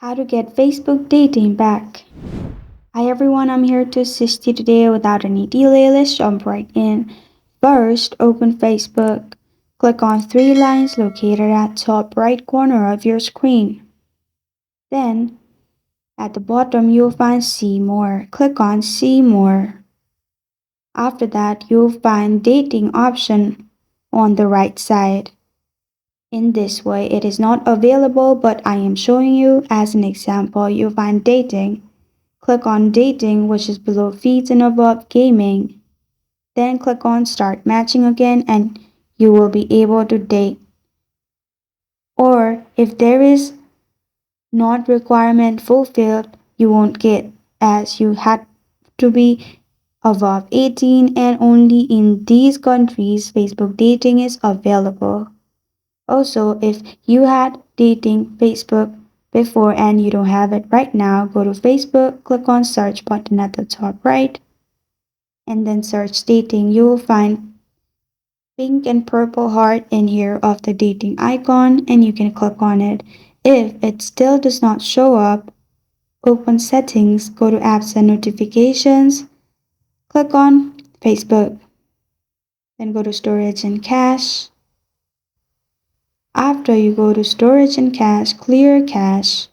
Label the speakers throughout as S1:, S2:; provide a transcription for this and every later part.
S1: How to get Facebook dating back. Hi everyone, I'm here to assist you today without any delay. Let's jump right in. First, open Facebook. Click on three lines located at top right corner of your screen. Then, at the bottom, you'll find See More. Click on See More. After that, you'll find Dating option on the right side. In this way, it is not available, but I am showing you as an example. You'll find Dating. Click on Dating, which is below Feeds and above Gaming. Then click on Start Matching again and you will be able to date. Or if there is not requirement fulfilled, you won't get, as you had to be above 18 and only in these countries Facebook dating is available. Also, if you had dating Facebook before and you don't have it right now, go to Facebook, click on search button at the top right, and then search dating. You will find pink and purple heart in here of the dating icon and you can click on it. If it still does not show up, open settings, go to apps and notifications, click on Facebook, then go to storage and cache. After you go to storage and cache, clear cache.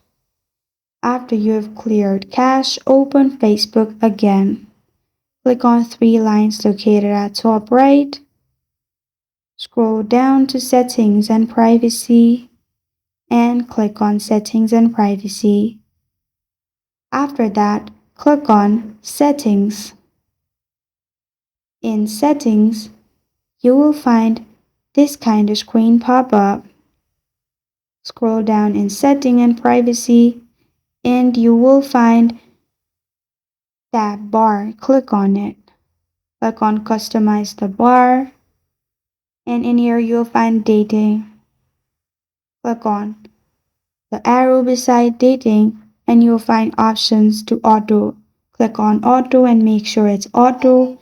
S1: After you have cleared cache, open Facebook again. Click on three lines located at top right. Scroll down to Settings and Privacy and click on Settings and Privacy. After that, click on Settings. In Settings, you will find this kind of screen pop up. Scroll down in Setting and Privacy and you will find that bar. Click on it. Click on Customize the bar and in here you'll find Dating. Click on the arrow beside Dating and you'll find options to auto. Click on auto and make sure it's auto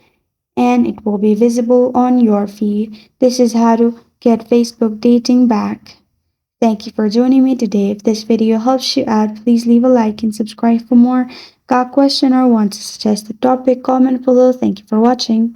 S1: and it will be visible on your feed. This is how to get Facebook dating back. Thank you for joining me today. If this video helps you out, please leave a like and subscribe for more. Got a question or want to suggest a topic, comment below. Thank you for watching.